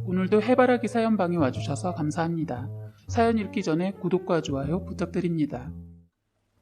오늘도 해바라기 사연방에 와주셔서 감사합니다. 사연 읽기 전에 구독과 좋아요 부탁드립니다.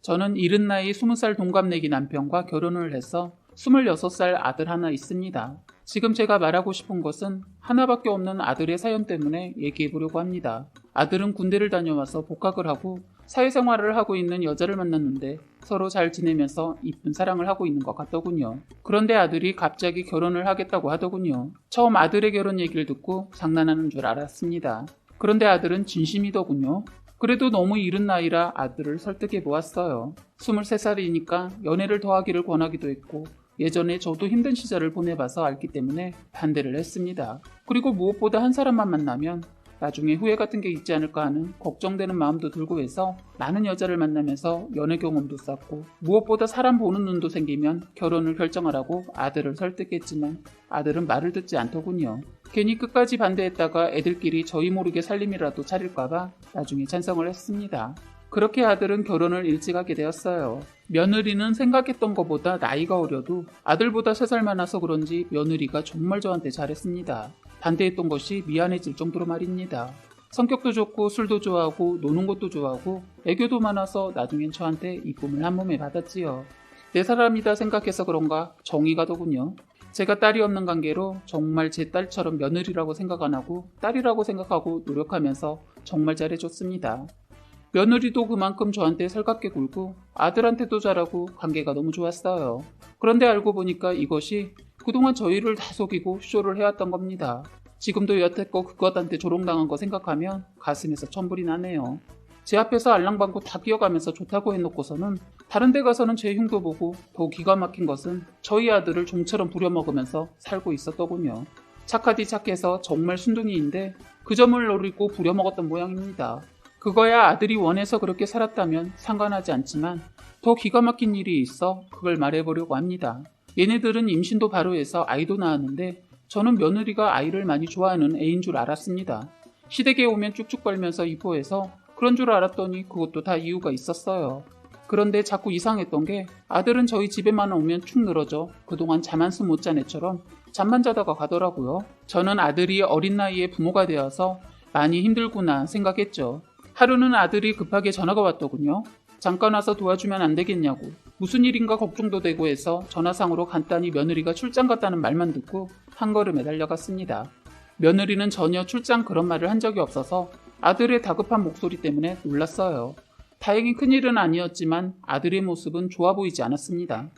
저는 이른 나이 20살 동갑내기 남편과 결혼을 해서 26살 아들 하나 있습니다. 지금 제가 말하고 싶은 것은 하나밖에 없는 아들의 사연 때문에 얘기해보려고 합니다. 아들은 군대를 다녀와서 복학을 하고 사회생활을 하고 있는 여자를 만났는데 서로 잘 지내면서 이쁜 사랑을 하고 있는 것 같더군요. 그런데 아들이 갑자기 결혼을 하겠다고 하더군요. 처음 아들의 결혼 얘기를 듣고 장난하는 줄 알았습니다. 그런데 아들은 진심이더군요. 그래도 너무 이른 나이라 아들을 설득해 보았어요. 23살이니까 연애를 더 하기를 권하기도 했고 예전에 저도 힘든 시절을 보내봐서 알기 때문에 반대를 했습니다. 그리고 무엇보다 한 사람만 만나면 나중에 후회 같은 게 있지 않을까 하는 걱정되는 마음도 들고 해서 많은 여자를 만나면서 연애 경험도 쌓고 무엇보다 사람 보는 눈도 생기면 결혼을 결정하라고 아들을 설득했지만 아들은 말을 듣지 않더군요. 괜히 끝까지 반대했다가 애들끼리 저희 모르게 살림이라도 차릴까봐 나중에 찬성을 했습니다. 그렇게 아들은 결혼을 일찍 하게 되었어요. 며느리는 생각했던 것보다 나이가 어려도 아들보다 3살 많아서 그런지 며느리가 정말 저한테 잘했습니다. 반대했던 것이 미안해질 정도로 말입니다. 성격도 좋고 술도 좋아하고 노는 것도 좋아하고 애교도 많아서 나중엔 저한테 이쁨을 한 몸에 받았지요. 내 사람이다 생각해서 그런가 정이 가더군요. 제가 딸이 없는 관계로 정말 제 딸처럼 며느리라고 생각 안 하고 딸이라고 생각하고 노력하면서 정말 잘해줬습니다. 며느리도 그만큼 저한테 살갑게 굴고 아들한테도 잘하고 관계가 너무 좋았어요. 그런데 알고 보니까 이것이 그동안 저희를 다 속이고 쇼를 해왔던 겁니다. 지금도 여태껏 그것한테 조롱당한 거 생각하면 가슴에서 천불이 나네요. 제 앞에서 알랑방구 다 끼어가면서 좋다고 해놓고서는 다른 데 가서는 제 흉도 보고 더 기가 막힌 것은 저희 아들을 종처럼 부려먹으면서 살고 있었더군요. 착하디 착해서 정말 순둥이인데 그 점을 노리고 부려먹었던 모양입니다. 그거야 아들이 원해서 그렇게 살았다면 상관하지 않지만 더 기가 막힌 일이 있어 그걸 말해보려고 합니다. 얘네들은 임신도 바로 해서 아이도 낳았는데 저는 며느리가 아이를 많이 좋아하는 애인 줄 알았습니다. 시댁에 오면 쭉쭉 빨면서 이뻐해서 그런 줄 알았더니 그것도 다 이유가 있었어요. 그런데 자꾸 이상했던 게 아들은 저희 집에만 오면 축 늘어져 그동안 잠 한숨 못 잔 애처럼 잠만 자다가 가더라고요. 저는 아들이 어린 나이에 부모가 되어서 많이 힘들구나 생각했죠. 하루는 아들이 급하게 전화가 왔더군요. 잠깐 와서 도와주면 안 되겠냐고 무슨 일인가 걱정도 되고 해서 전화상으로 간단히 며느리가 출장 갔다는 말만 듣고 한 걸음에 달려갔습니다. 며느리는 전혀 출장 그런 말을 한 적이 없어서 아들의 다급한 목소리 때문에 놀랐어요. 다행히 큰일은 아니었지만 아들의 모습은 좋아 보이지 않았습니다.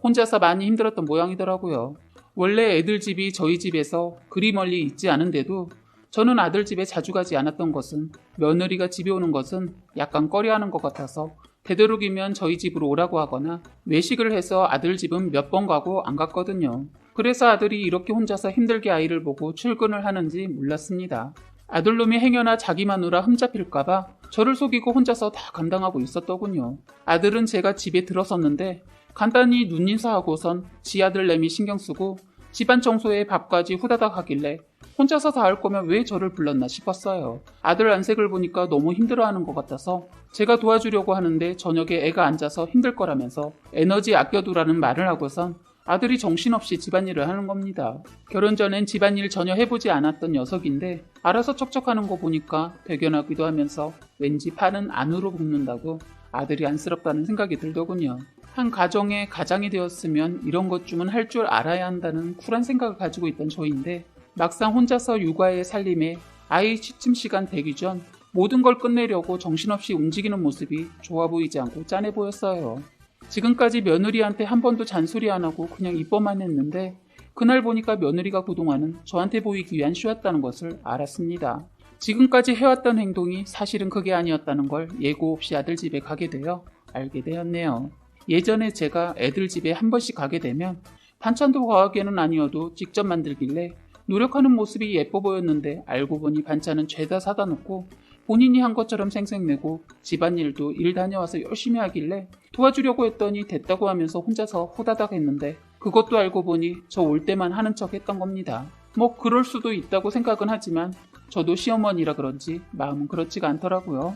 혼자서 많이 힘들었던 모양이더라고요. 원래 애들 집이 저희 집에서 그리 멀리 있지 않은데도 저는 아들 집에 자주 가지 않았던 것은 며느리가 집에 오는 것은 약간 꺼려하는 것 같아서 되도록이면 저희 집으로 오라고 하거나 외식을 해서 아들 집은 몇 번 가고 안 갔거든요. 그래서 아들이 이렇게 혼자서 힘들게 아이를 보고 출근을 하는지 몰랐습니다. 아들놈이 행여나 자기 마누라 흠잡힐까봐 저를 속이고 혼자서 다 감당하고 있었더군요. 아들은 제가 집에 들어섰는데 간단히 눈인사하고선 지 아들내미 신경쓰고 집안 청소에 밥까지 후다닥 하길래 혼자서 다 할 거면 왜 저를 불렀나 싶었어요. 아들 안색을 보니까 너무 힘들어하는 것 같아서 제가 도와주려고 하는데 저녁에 애가 앉아서 힘들 거라면서 에너지 아껴두라는 말을 하고선 아들이 정신없이 집안일을 하는 겁니다. 결혼 전엔 집안일 전혀 해보지 않았던 녀석인데 알아서 척척하는 거 보니까 대견하기도 하면서 왠지 팔은 안으로 굽는다고 아들이 안쓰럽다는 생각이 들더군요. 한 가정의 가장이 되었으면 이런 것쯤은 할 줄 알아야 한다는 쿨한 생각을 가지고 있던 저인데 막상 혼자서 육아에 살림에 아이 취침 시간 되기 전 모든 걸 끝내려고 정신없이 움직이는 모습이 좋아 보이지 않고 짠해 보였어요. 지금까지 며느리한테 한 번도 잔소리 안 하고 그냥 이뻐만 했는데 그날 보니까 며느리가 그동안은 저한테 보이기 위한 쇼였다는 것을 알았습니다. 지금까지 해왔던 행동이 사실은 그게 아니었다는 걸 예고 없이 아들 집에 가게 되어 알게 되었네요. 예전에 제가 애들 집에 한 번씩 가게 되면 반찬도 과하게는 아니어도 직접 만들길래 노력하는 모습이 예뻐 보였는데 알고 보니 반찬은 죄다 사다 놓고 본인이 한 것처럼 생색내고 집안일도 일 다녀와서 열심히 하길래 도와주려고 했더니 됐다고 하면서 혼자서 호다닥 했는데 그것도 알고 보니 저 올 때만 하는 척 했던 겁니다. 뭐 그럴 수도 있다고 생각은 하지만 저도 시어머니라 그런지 마음은 그렇지가 않더라고요.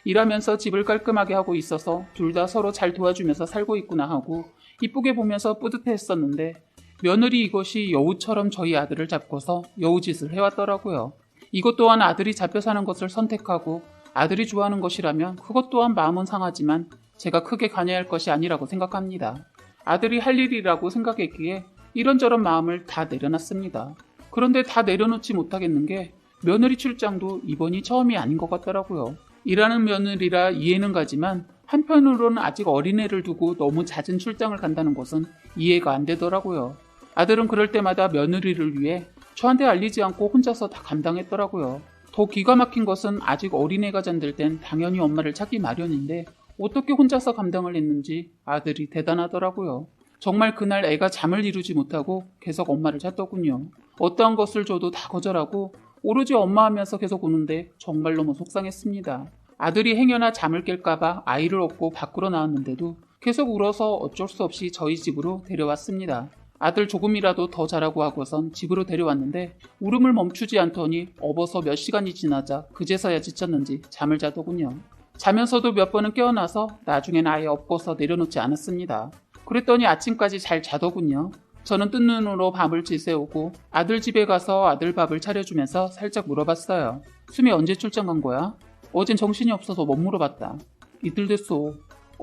일하면서 집을 깔끔하게 하고 있어서 둘 다 서로 잘 도와주면서 살고 있구나 하고 이쁘게 보면서 뿌듯해했었는데 며느리 이것이 여우처럼 저희 아들을 잡고서 여우짓을 해왔더라고요. 이것 또한 아들이 잡혀 사는 것을 선택하고 아들이 좋아하는 것이라면 그것 또한 마음은 상하지만 제가 크게 관여할 것이 아니라고 생각합니다. 아들이 할 일이라고 생각했기에 이런저런 마음을 다 내려놨습니다. 그런데 다 내려놓지 못하겠는 게 며느리 출장도 이번이 처음이 아닌 것 같더라고요. 일하는 며느리라 이해는 가지만 한편으로는 아직 어린애를 두고 너무 잦은 출장을 간다는 것은 이해가 안 되더라고요. 아들은 그럴 때마다 며느리를 위해 저한테 알리지 않고 혼자서 다 감당했더라고요. 더 기가 막힌 것은 아직 어린애가 잠들 땐 당연히 엄마를 찾기 마련인데 어떻게 혼자서 감당을 했는지 아들이 대단하더라고요. 정말 그날 애가 잠을 이루지 못하고 계속 엄마를 찾더군요. 어떠한 것을 줘도 다 거절하고 오로지 엄마 하면서 계속 우는데 정말 너무 속상했습니다. 아들이 행여나 잠을 깰까봐 아이를 업고 밖으로 나왔는데도 계속 울어서 어쩔 수 없이 저희 집으로 데려왔습니다. 아들 조금이라도 더 자라고 하고선 집으로 데려왔는데 울음을 멈추지 않더니 업어서 몇 시간이 지나자 그제서야 지쳤는지 잠을 자더군요. 자면서도 몇 번은 깨어나서 나중엔 아예 업고서 내려놓지 않았습니다. 그랬더니 아침까지 잘 자더군요. 저는 뜬 눈으로 밤을 지새우고 아들 집에 가서 아들 밥을 차려주면서 살짝 물어봤어요. 수미 언제 출장 간 거야? 어젠 정신이 없어서 못 물어봤다. 이틀 됐어.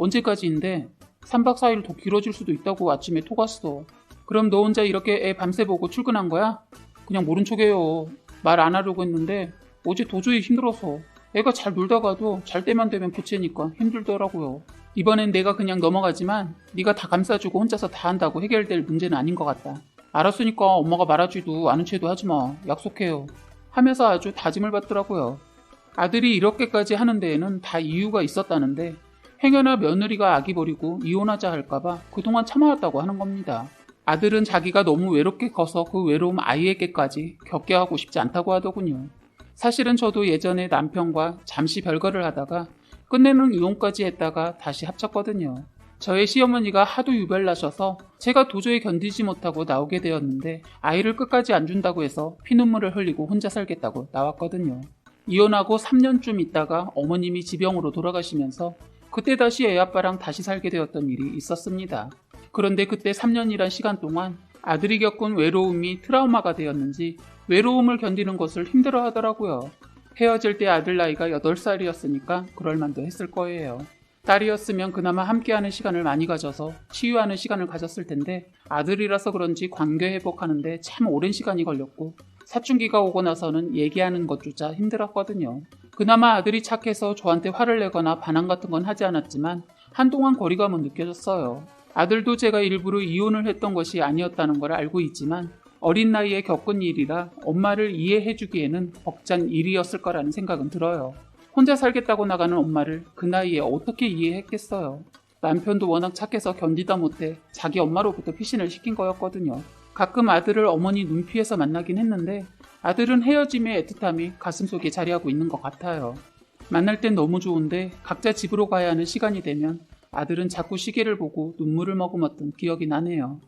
언제까지인데? 3박 4일 더 길어질 수도 있다고 아침에 톡 왔어. 그럼 너 혼자 이렇게 애 밤새 보고 출근한 거야? 그냥 모른 척해요. 말 안 하려고 했는데 어제 도저히 힘들어서. 애가 잘 놀다가도 잘 때만 되면 부채니까 힘들더라고요. 이번엔 내가 그냥 넘어가지만 네가 다 감싸주고 혼자서 다 한다고 해결될 문제는 아닌 것 같다. 알았으니까 엄마가 말하지도 않은 채도 하지마. 약속해요. 하면서 아주 다짐을 받더라고요. 아들이 이렇게까지 하는 데에는 다 이유가 있었다는데 행여나 며느리가 아기 버리고 이혼하자 할까봐 그동안 참아왔다고 하는 겁니다. 아들은 자기가 너무 외롭게 커서 그 외로움 아이에게까지 겪게 하고 싶지 않다고 하더군요. 사실은 저도 예전에 남편과 잠시 별거를 하다가 끝내는 이혼까지 했다가 다시 합쳤거든요. 저의 시어머니가 하도 유별나셔서 제가 도저히 견디지 못하고 나오게 되었는데 아이를 끝까지 안 준다고 해서 피눈물을 흘리고 혼자 살겠다고 나왔거든요. 이혼하고 3년쯤 있다가 어머님이 지병으로 돌아가시면서 그때 다시 애아빠랑 다시 살게 되었던 일이 있었습니다. 그런데 그때 3년이란 시간 동안 아들이 겪은 외로움이 트라우마가 되었는지 외로움을 견디는 것을 힘들어 하더라고요. 헤어질 때 아들 나이가 8살이었으니까 그럴만도 했을 거예요. 딸이었으면 그나마 함께하는 시간을 많이 가져서 치유하는 시간을 가졌을 텐데 아들이라서 그런지 관계 회복하는데 참 오랜 시간이 걸렸고 사춘기가 오고 나서는 얘기하는 것조차 힘들었거든요. 그나마 아들이 착해서 저한테 화를 내거나 반항 같은 건 하지 않았지만 한동안 거리감은 느껴졌어요. 아들도 제가 일부러 이혼을 했던 것이 아니었다는 걸 알고 있지만 어린 나이에 겪은 일이라 엄마를 이해해주기에는 벅찬 일이었을 거라는 생각은 들어요. 혼자 살겠다고 나가는 엄마를 그 나이에 어떻게 이해했겠어요. 남편도 워낙 착해서 견디다 못해 자기 엄마로부터 피신을 시킨 거였거든요. 가끔 아들을 어머니 눈피해서 만나긴 했는데 아들은 헤어짐의 애틋함이 가슴속에 자리하고 있는 것 같아요. 만날 땐 너무 좋은데 각자 집으로 가야 하는 시간이 되면 아들은 자꾸 시계를 보고 눈물을 머금었던 기억이 나네요.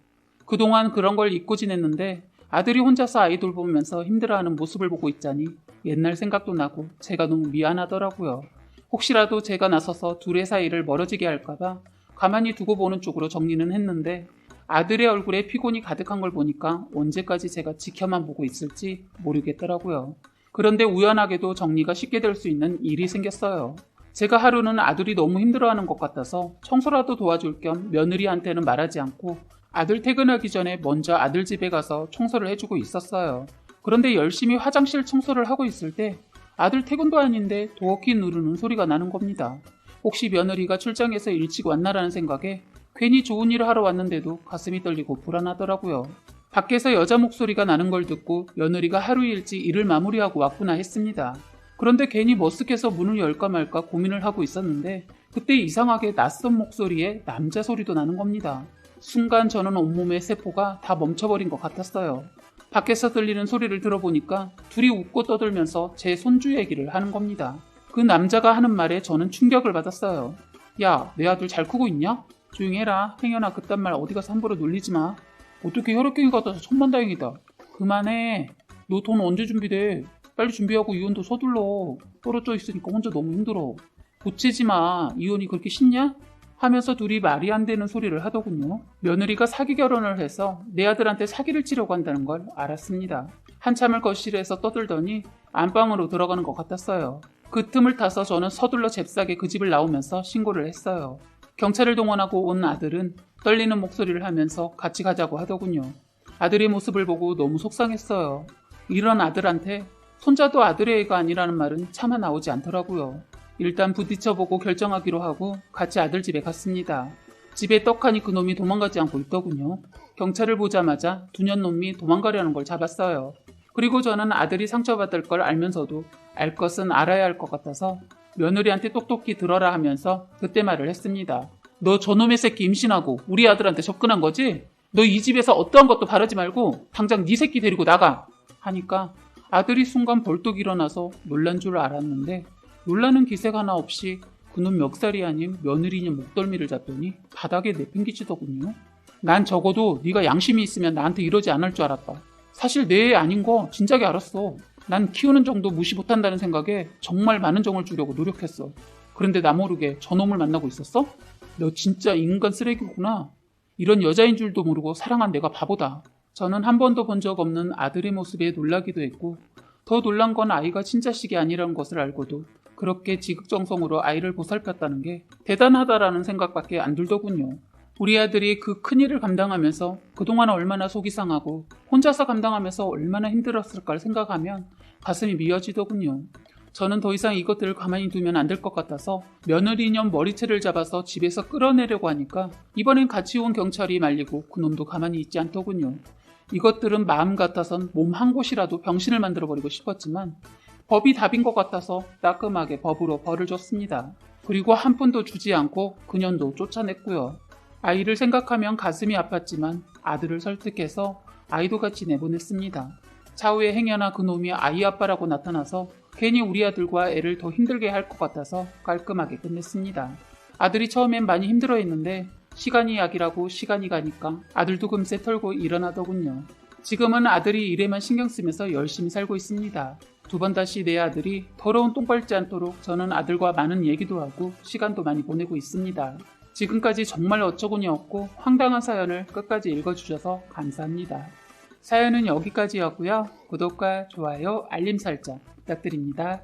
그동안 그런 걸 잊고 지냈는데 아들이 혼자서 아이 돌보면서 힘들어하는 모습을 보고 있자니 옛날 생각도 나고 제가 너무 미안하더라고요. 혹시라도 제가 나서서 둘의 사이를 멀어지게 할까봐 가만히 두고 보는 쪽으로 정리는 했는데 아들의 얼굴에 피곤이 가득한 걸 보니까 언제까지 제가 지켜만 보고 있을지 모르겠더라고요. 그런데 우연하게도 정리가 쉽게 될 수 있는 일이 생겼어요. 제가 하루는 아들이 너무 힘들어하는 것 같아서 청소라도 도와줄 겸 며느리한테는 말하지 않고 아들 퇴근하기 전에 먼저 아들 집에 가서 청소를 해주고 있었어요. 그런데 열심히 화장실 청소를 하고 있을 때 아들 퇴근도 아닌데 도어키 누르는 소리가 나는 겁니다. 혹시 며느리가 출장에서 일찍 왔나라는 생각에 괜히 좋은 일을 하러 왔는데도 가슴이 떨리고 불안하더라고요. 밖에서 여자 목소리가 나는 걸 듣고 며느리가 하루 일찍 일을 마무리하고 왔구나 했습니다. 그런데 괜히 머쓱해서 문을 열까 말까 고민을 하고 있었는데 그때 이상하게 낯선 목소리에 남자 소리도 나는 겁니다. 순간 저는 온몸의 세포가 다 멈춰버린 것 같았어요. 밖에서 들리는 소리를 들어보니까 둘이 웃고 떠들면서 제 손주 얘기를 하는 겁니다. 그 남자가 하는 말에 저는 충격을 받았어요. 야, 내 아들 잘 크고 있냐? 조용히 해라. 행여나 그딴 말 어디 가서 함부로 놀리지 마. 어떻게 혈액형이 같아서 천만다행이다. 그만해. 너 돈 언제 준비돼? 빨리 준비하고 이혼도 서둘러. 떨어져 있으니까 혼자 너무 힘들어. 고치지 마. 이혼이 그렇게 쉽냐? 하면서 둘이 말이 안 되는 소리를 하더군요. 며느리가 사기 결혼을 해서 내 아들한테 사기를 치려고 한다는 걸 알았습니다. 한참을 거실에서 떠들더니 안방으로 들어가는 것 같았어요. 그 틈을 타서 저는 서둘러 잽싸게 그 집을 나오면서 신고를 했어요. 경찰을 동원하고 온 아들은 떨리는 목소리를 하면서 같이 가자고 하더군요. 아들의 모습을 보고 너무 속상했어요. 이런 아들한테 손자도 아들의 애가 아니라는 말은 차마 나오지 않더라고요. 일단 부딪혀보고 결정하기로 하고 같이 아들 집에 갔습니다. 집에 떡하니 그놈이 도망가지 않고 있더군요. 경찰을 보자마자 두년 놈이 도망가려는 걸 잡았어요. 그리고 저는 아들이 상처받을 걸 알면서도 알 것은 알아야 할 것 같아서 며느리한테 똑똑히 들어라 하면서 그때 말을 했습니다. 너 저놈의 새끼 임신하고 우리 아들한테 접근한 거지? 너 이 집에서 어떠한 것도 바라지 말고 당장 네 새끼 데리고 나가! 하니까 아들이 순간 벌떡 일어나서 놀란 줄 알았는데 놀라는 기색 하나 없이 그놈 멱살이 아닌 며느리냐 목덜미를 잡더니 바닥에 내팽개치더군요. 난 적어도 네가 양심이 있으면 나한테 이러지 않을 줄 알았다. 사실 내 애 아닌 거 진작에 알았어. 난 키우는 정도 무시 못한다는 생각에 정말 많은 정을 주려고 노력했어. 그런데 나 모르게 저놈을 만나고 있었어? 너 진짜 인간 쓰레기구나. 이런 여자인 줄도 모르고 사랑한 내가 바보다. 저는 한 번도 본 적 없는 아들의 모습에 놀라기도 했고 더 놀란 건 아이가 친자식이 아니라는 것을 알고도 그렇게 지극정성으로 아이를 보살폈다는 게 대단하다라는 생각밖에 안 들더군요. 우리 아들이 그 큰일을 감당하면서 그동안 얼마나 속이 상하고 혼자서 감당하면서 얼마나 힘들었을까를 생각하면 가슴이 미어지더군요. 저는 더 이상 이것들을 가만히 두면 안 될 것 같아서 며느리년 머리채를 잡아서 집에서 끌어내려고 하니까 이번엔 같이 온 경찰이 말리고 그놈도 가만히 있지 않더군요. 이것들은 마음 같아선 몸 한 곳이라도 병신을 만들어버리고 싶었지만 법이 답인 것 같아서 따끔하게 법으로 벌을 줬습니다. 그리고 한 푼도 주지 않고 그년도 쫓아냈고요. 아이를 생각하면 가슴이 아팠지만 아들을 설득해서 아이도 같이 내보냈습니다. 차후에 행여나 그놈이 아이 아빠라고 나타나서 괜히 우리 아들과 애를 더 힘들게 할 것 같아서 깔끔하게 끝냈습니다. 아들이 처음엔 많이 힘들어했는데 시간이 약이라고 시간이 가니까 아들도 금세 털고 일어나더군요. 지금은 아들이 일에만 신경 쓰면서 열심히 살고 있습니다. 두 번 다시 내 아들이 더러운 똥 밟지 않도록 저는 아들과 많은 얘기도 하고 시간도 많이 보내고 있습니다. 지금까지 정말 어처구니 없고 황당한 사연을 끝까지 읽어주셔서 감사합니다. 사연은 여기까지였고요. 구독과 좋아요, 알림 설정 부탁드립니다.